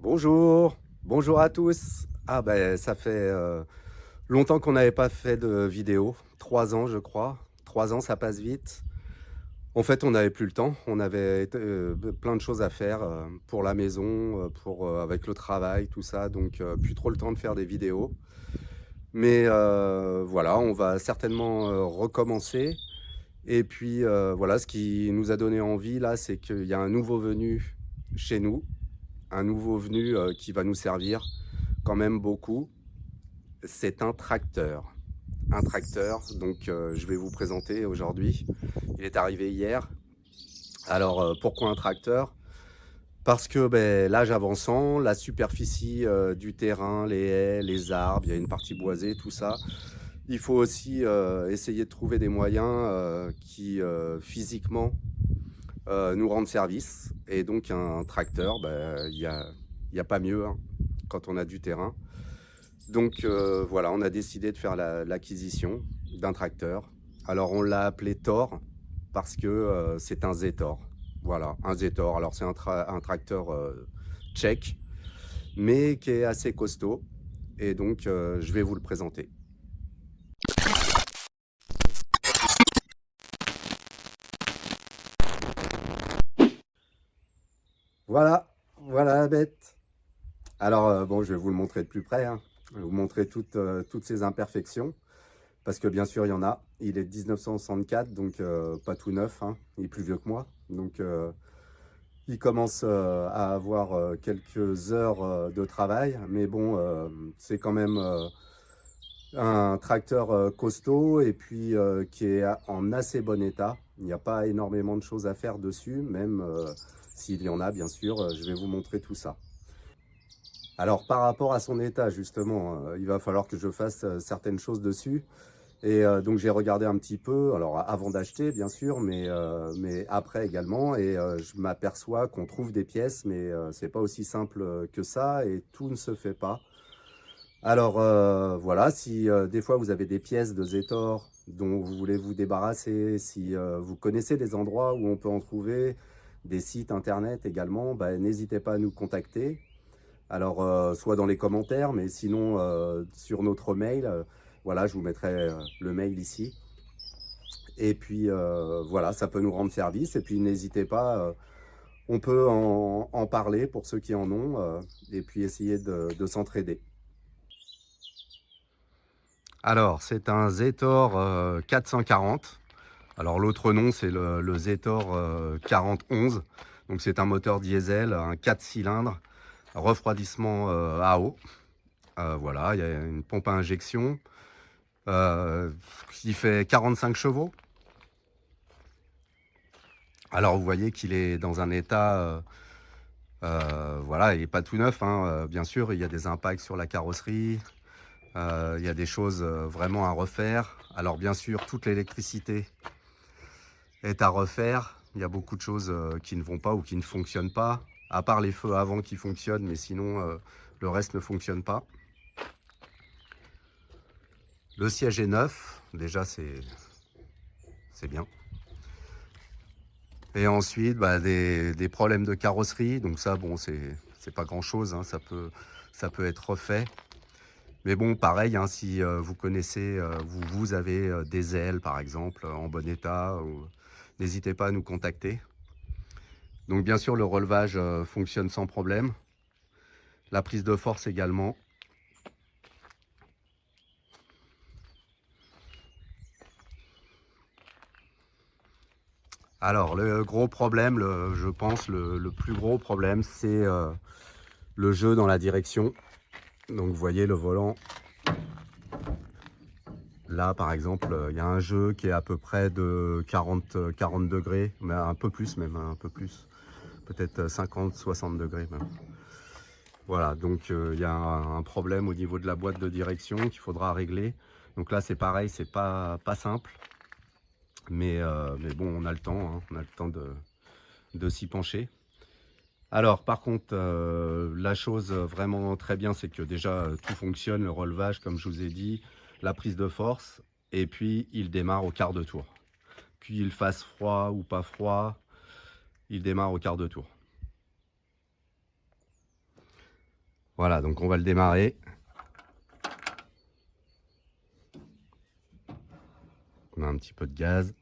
Bonjour, bonjour à tous. Ça fait longtemps qu'on n'avait pas fait de vidéo, 3 ans je crois. 3 ans, ça passe vite. En fait, on n'avait plus le temps, on avait plein de choses à faire pour la maison, avec le travail, tout ça, donc plus trop le temps de faire des vidéos. Mais voilà, on va certainement recommencer. Et puis voilà, ce qui nous a donné envie là, c'est qu'il y a un nouveau venu chez nous, un nouveau venu qui va nous servir quand même beaucoup. C'est un tracteur. Un tracteur, donc je vais vous présenter aujourd'hui. Il est arrivé hier. Alors pourquoi un tracteur? Parce que l'âge avançant, la superficie du terrain, les haies, les arbres, il y a une partie boisée, tout ça. Il faut aussi essayer de trouver des moyens qui physiquement nous rendent service. Et donc un tracteur, il y a pas mieux hein, quand on a du terrain. Donc voilà, on a décidé de faire l'acquisition d'un tracteur. Alors on l'a appelé Thor parce que c'est un Zetor. Voilà, un Zetor. Alors c'est un tracteur tchèque, mais qui est assez costaud. Et donc je vais vous le présenter. Voilà, voilà la bête. Alors bon, je vais vous le montrer de plus près, hein. Je vais vous montrer toutes ces imperfections. Parce que bien sûr, il y en a. Il est de 1964, donc pas tout neuf, hein. Il est plus vieux que moi. Donc il commence à avoir quelques heures de travail. Mais bon, c'est quand même un tracteur costaud et puis qui est en assez bon état. Il n'y a pas énormément de choses à faire dessus, même s'il y en a, bien sûr. Je vais vous montrer tout ça. Alors par rapport à son état, justement, il va falloir que je fasse certaines choses dessus. Et donc j'ai regardé un petit peu, alors avant d'acheter bien sûr, mais après également, et je m'aperçois qu'on trouve des pièces, mais c'est pas aussi simple que ça, et tout ne se fait pas. Alors voilà, si des fois vous avez des pièces de Zetor dont vous voulez vous débarrasser, si vous connaissez des endroits où on peut en trouver, des sites internet également, n'hésitez pas à nous contacter. Alors, soit dans les commentaires, mais sinon sur notre mail. Voilà, je vous mettrai le mail ici. Et puis, voilà, ça peut nous rendre service. Et puis, n'hésitez pas, on peut en parler pour ceux qui en ont, et puis essayer de s'entraider. Alors, c'est un Zetor 440. Alors, l'autre nom, c'est le Zetor 4011. Donc, c'est un moteur diesel, un 4 cylindres, refroidissement à eau. Voilà, il y a une pompe à injection qui fait 45 chevaux. Alors vous voyez qu'il est dans un état, voilà, il n'est pas tout neuf, hein. Bien sûr, il y a des impacts sur la carrosserie, il y a des choses vraiment à refaire. Alors bien sûr, toute l'électricité est à refaire. Il y a beaucoup de choses qui ne vont pas ou qui ne fonctionnent pas, à part les feux avant qui fonctionnent, mais sinon le reste ne fonctionne pas. Le siège est neuf, déjà c'est bien. Et ensuite, des problèmes de carrosserie. Donc ça, bon, c'est pas grand-chose, hein, ça peut être refait. Mais bon, pareil, hein, si vous connaissez, vous avez des ailes, par exemple, en bon état, n'hésitez pas à nous contacter. Donc bien sûr, le relevage fonctionne sans problème. La prise de force également. Alors, le gros problème, je pense, le plus gros problème, c'est le jeu dans la direction. Donc vous voyez le volant. Là, par exemple, il y a un jeu qui est à peu près de 40 degrés, mais un peu plus même, un peu plus. Peut-être 50-60 degrés même. Voilà, donc il y a un problème au niveau de la boîte de direction qu'il faudra régler. Donc là, c'est pareil, c'est pas simple. Mais bon, on a le temps, hein, on a le temps de s'y pencher. Alors, par contre, la chose vraiment très bien, c'est que déjà, tout fonctionne, le relevage, comme je vous ai dit, la prise de force, et puis il démarre au quart de tour. Qu'il fasse froid ou pas froid, il démarre au quart de tour. Voilà, donc on va le démarrer. On a un petit peu de gaz.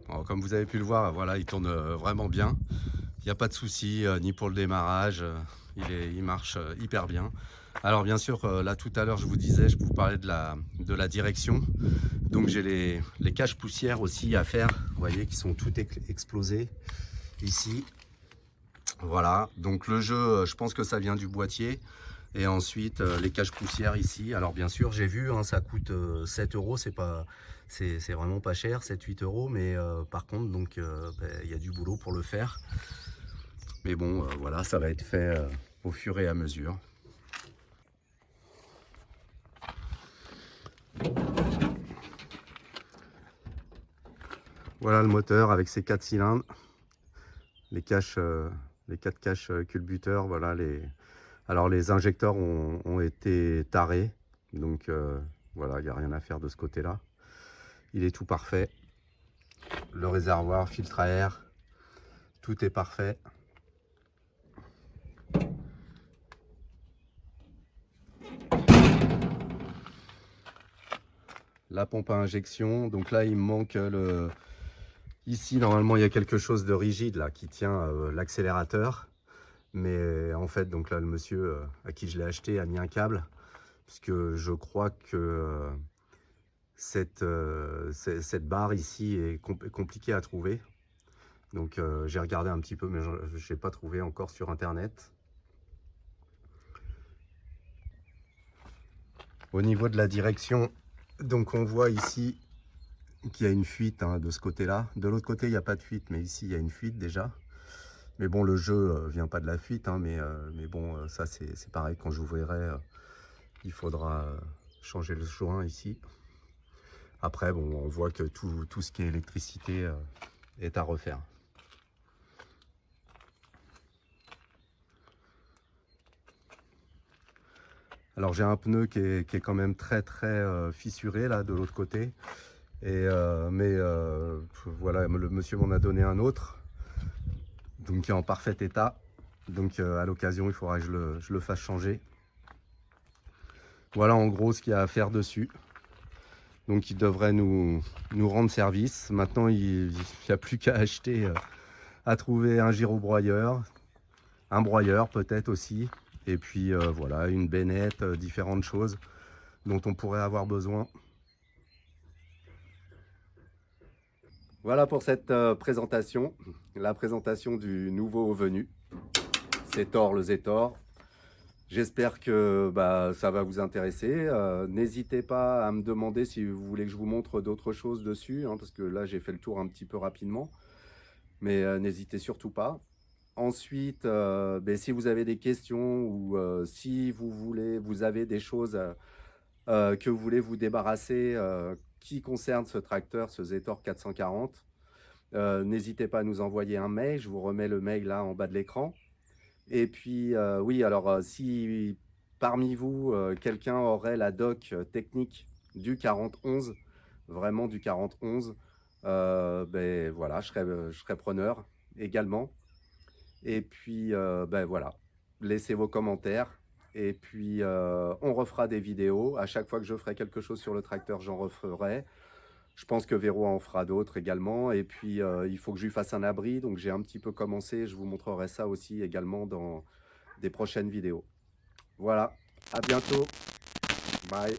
Alors, comme vous avez pu le voir, voilà, il tourne vraiment bien. Il n'y a pas de souci, ni pour le démarrage. Il marche hyper bien. Alors bien sûr, là tout à l'heure, je vous disais, je vous parlais de la direction. Donc j'ai les caches poussières aussi à faire. Vous voyez, qui sont toutes explosées ici. Voilà, donc le jeu, je pense que ça vient du boîtier. Et ensuite, les caches poussières ici. Alors bien sûr, j'ai vu, hein, ça coûte 7 €. C'est vraiment pas cher, 7-8 €. Mais par contre, donc il y a du boulot pour le faire. Mais bon, voilà, ça va être fait au fur et à mesure. Voilà le moteur avec ses 4 cylindres. Les 4 caches culbuteurs, voilà. Alors les injecteurs ont été tarés. Donc voilà, il n'y a rien à faire de ce côté-là. Il est tout parfait. Le réservoir, filtre à air, tout est parfait. La pompe à injection, donc là il me manque ici normalement il y a quelque chose de rigide là qui tient l'accélérateur. Mais en fait, donc là le monsieur à qui je l'ai acheté a mis un câble. Puisque je crois que cette barre ici est compliquée à trouver. Donc j'ai regardé un petit peu, mais je n'ai pas trouvé encore sur internet. Au niveau de la direction, donc on voit ici qu'il y a une fuite, hein, de ce côté-là. De l'autre côté, il n'y a pas de fuite, mais ici, il y a une fuite déjà. Mais bon, le jeu vient pas de la fuite, hein, mais bon, ça c'est pareil, quand j'ouvrirai, il faudra changer le joint ici. Après, bon, on voit que tout ce qui est électricité est à refaire. Alors j'ai un pneu qui est quand même très fissuré là de l'autre côté. Mais voilà, le monsieur m'en a donné un autre. Donc qui est en parfait état. Donc à l'occasion, il faudra que je le fasse changer. Voilà en gros ce qu'il y a à faire dessus. Donc il devrait nous rendre service. Maintenant, il n'y a plus qu'à acheter, à trouver un gyrobroyeur, un broyeur peut-être aussi. Et puis voilà, une bennette, différentes choses dont on pourrait avoir besoin. Voilà pour cette présentation, la présentation du nouveau venu, Zetor le Zetor. J'espère que ça va vous intéresser. N'hésitez pas à me demander si vous voulez que je vous montre d'autres choses dessus, hein, parce que là, j'ai fait le tour un petit peu rapidement. Mais n'hésitez surtout pas. Ensuite, si vous avez des questions ou si vous avez des choses que vous voulez vous débarrasser qui concernent ce tracteur, ce Zetor 440, n'hésitez pas à nous envoyer un mail. Je vous remets le mail là en bas de l'écran. Et puis, oui, alors si parmi vous, quelqu'un aurait la doc technique du 4011, vraiment du 4011, voilà, je serais preneur également. Et puis, voilà, laissez vos commentaires. Et puis, on refera des vidéos. À chaque fois que je ferai quelque chose sur le tracteur, j'en referai. Je pense que Véro en fera d'autres également. Et puis, il faut que je lui fasse un abri. Donc, j'ai un petit peu commencé. Je vous montrerai ça aussi également dans des prochaines vidéos. Voilà, à bientôt. Bye.